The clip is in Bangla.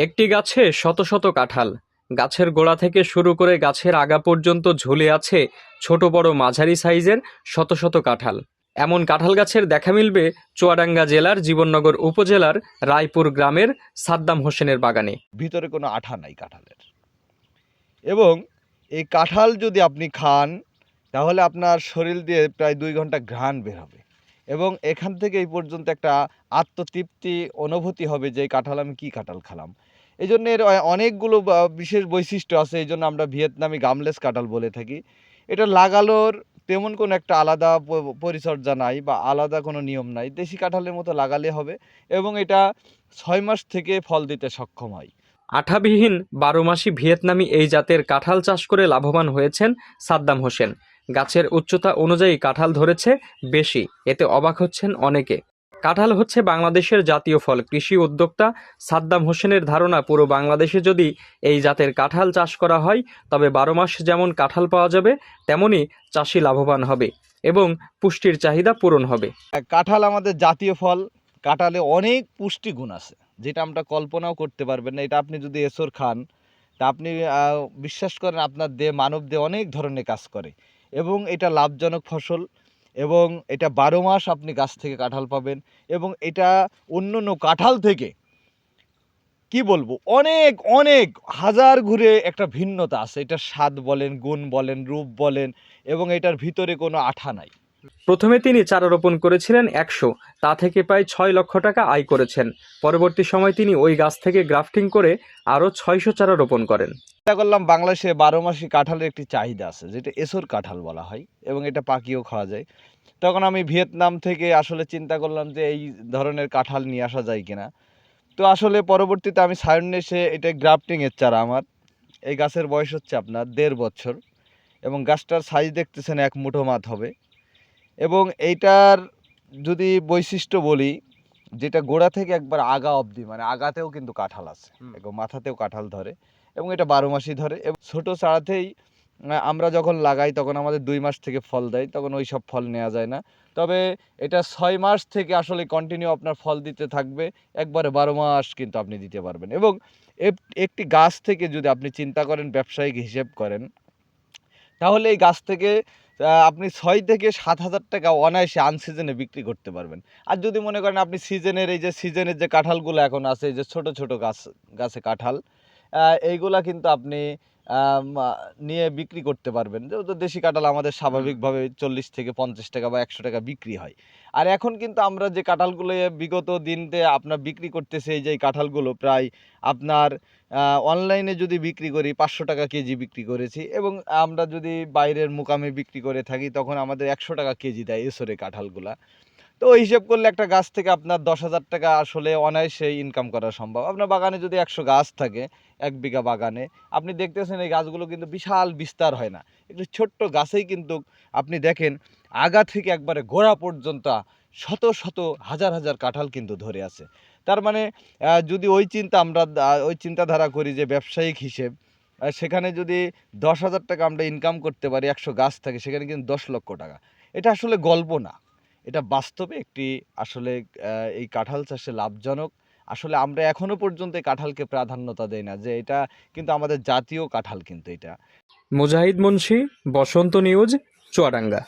একটি গাছে শত শত কাঁঠাল। গাছের গোড়া থেকে শুরু করে গাছের আগা পর্যন্ত ঝুলে আছে ছোট বড় মাঝারি সাইজের শত শত কাঁঠাল। এমন কাঁঠাল গাছের দেখা মিলবে চুয়াডাঙ্গা জেলার জীবননগর উপজেলার রায়পুর গ্রামের সাদ্দাম হোসেনের বাগানে। ভিতরে কোনো আঠা নাই কাঁঠালের, এবং এই কাঁঠাল যদি আপনি খান তাহলে আপনার শরীর দিয়ে প্রায় 2 ঘন্টা ঘ্রাণ বের হবে, এবং এখান থেকে এই পর্যন্ত একটা আত্মতৃপ্তি অনুভূতি হবে যে এই কাঁঠাল আমি কী কাঁঠাল খেলাম। এই জন্য এর অনেকগুলো বিশেষ বৈশিষ্ট্য আছে, এই জন্য আমরা ভিয়েতনামি গামলেস কাঁঠাল বলে থাকি। এটা লাগানোর তেমন কোনো একটা আলাদা পরিচর্যা নাই বা আলাদা কোনো নিয়ম নাই, দেশি কাঁঠালের মতো লাগালে হবে, এবং এটা 6 মাস থেকে ফল দিতে সক্ষম হয়। আঠাবিহীন 12 মাসি ভিয়েতনামি এই জাতের কাঁঠাল চাষ করে লাভবান হয়েছেন সাদ্দাম হোসেন। গাছের উচ্চতা অনুযায়ী কাঁঠাল ধরেছে বেশি, এতে অবাক হচ্ছেন অনেকে। কাঁঠাল হচ্ছে বাংলাদেশের জাতীয় ফল। কৃষি উদ্যোক্তা সাদ্দাম হোসেনের ধারণা, পুরো বাংলাদেশে যদি এই জাতের কাঁঠাল চাষ করা হয় তবে 12 মাস যেমন কাঁঠাল পাওয়া যাবে, তেমনি চাষি লাভবান হবে এবং পুষ্টির চাহিদা পূরণ হবে। কাঁঠাল আমাদের জাতীয় ফল। কাঁঠালে অনেক পুষ্টিগুণ আছে যেটা আমরা কল্পনাও করতে পারবেন না। এটা আপনি যদি এঁচোড় খান তা আপনি বিশ্বাস করেন আপনার দেহে, মানব দেহে অনেক ধরনের কাজ করে, এবং এটা লাভজনক ফসল, এবং এটা 12 মাস আপনি গাছ থেকে কাঁঠাল পাবেন, এবং এটা অন্য কাঁঠাল থেকে কি বলবো অনেক অনেক হাজার ঘুরে একটা ভিন্নতা আছে। এটার স্বাদ বলেন, গুণ বলেন, রূপ বলেন, এবং এটার ভিতরে কোনো আঠা নাই। প্রথমে তিনি চারা রোপণ করেছিলেন 100, তা থেকে প্রায় 6 লক্ষ টাকা আয় করেছেন। পরবর্তী সময় তিনি ওই গাছ থেকে গ্রাফটিং করে আরও 600 চারা রোপণ করেন। চিন্তা করলাম বাংলাদেশে 12 মাসি কাঁঠালের একটি চাহিদা আছে যেটা এসোর কাঁঠাল বলা হয়, এবং এটা পাকিয়েও খাওয়া যায়। তখন আমি ভিয়েতনাম থেকে আসলে চিন্তা করলাম যে এই ধরনের কাঁঠাল নিয়ে আসা যায় কিনা। তো আসলে পরবর্তীতে আমি সায়ন এসে এটা গ্রাফটিংয়ের চারা আমার। এই গাছের বয়স হচ্ছে আপনার 1.5 বছর, এবং গাছটার সাইজ দেখতেছেন 1 মুঠো মাথ হবে। এবং এইটার যদি বৈশিষ্ট্য বলি, যেটা গোড়া থেকে একবার আগা অবধি, মানে আগাতেও কিন্তু কাঁঠাল আছে এবং মাথাতেও কাঁঠাল ধরে, এবং এটা 12 মাসই ধরে। এবং ছোটো চারাতেই আমরা যখন লাগাই তখন আমাদের 2 মাস থেকে ফল দেয়, তখন ওই সব ফল নেওয়া যায় না। তবে এটা 6 মাস থেকে আসলে কন্টিনিউ আপনার ফল দিতে থাকবে, একবারে 12 মাস কিন্তু আপনি দিতে পারবেন। এবং একটি গাছ থেকে যদি আপনি চিন্তা করেন, ব্যবসায়িক হিসেব করেন, তাহলে এই গাছ থেকে আপনি 6 থেকে 7,000 টাকা অনায়াসে আনসিজনে বিক্রি করতে পারবেন। আর যদি মনে করেন আপনি সিজনের, এই যে সিজনের যে কাঁঠালগুলো এখন আছে, এই যে ছোট ছোট গাছে কাঁঠাল, এইগুলা কিন্তু আপনি নিয়ে বিক্রি করতে পারবেন। যেহেতু দেশি কাঁঠাল আমাদের স্বাভাবিকভাবে 40 থেকে 50 টাকা বা 100 টাকা বিক্রি হয়। আর এখন কিন্তু আমরা যে কাঁঠালগুলো বিগত দিনতে আপনার বিক্রি করতেছি, এই যে কাঁঠালগুলো প্রায় আপনার অনলাইনে যদি বিক্রি করি 500 টাকা কেজি বিক্রি করেছি, এবং আমরা যদি বাইরের মুকামে বিক্রি করে থাকি তখন আমাদের 100 টাকা কেজি দেয় এসরে কাঁঠালগুলা। তো ওই হিসেব করলে একটা গাছ থেকে আপনার 10,000 টাকা আসলে অনায়াসে ইনকাম করা সম্ভব। আপনার বাগানে যদি 100 গাছ থাকে, 1 বিঘা বাগানে, আপনি দেখতেছেন এই গাছগুলো কিন্তু বিশাল বিস্তার হয় না। একটু ছোট্ট গাছেই কিন্তু আপনি দেখেন আগা থেকে একবারে গোড়া পর্যন্ত শত শত হাজার হাজার কাঁঠাল কিন্তু ধরে আছে। তার মানে যদি ওই চিন্তাধারা করি যে ব্যবসায়িক হিসেব, সেখানে যদি 10,000 টাকা আমরা ইনকাম করতে পারি, 100 গাছ থাকে, সেখানে কিন্তু 10 লক্ষ টাকা। এটা আসলে গল্প না, এটা বাস্তবে একটি আসলে এই কাঁঠাল চাষে লাভজনক। আসলে আমরা এখনো পর্যন্ত এই কাঁঠালকে প্রাধান্যতা দেই না, যে এটা কিন্তু আমাদের জাতীয় কাঁঠাল কিন্তু এটা। মুজাহিদ মুন্সি, বসন্ত নিউজ, চুয়াডাঙ্গা।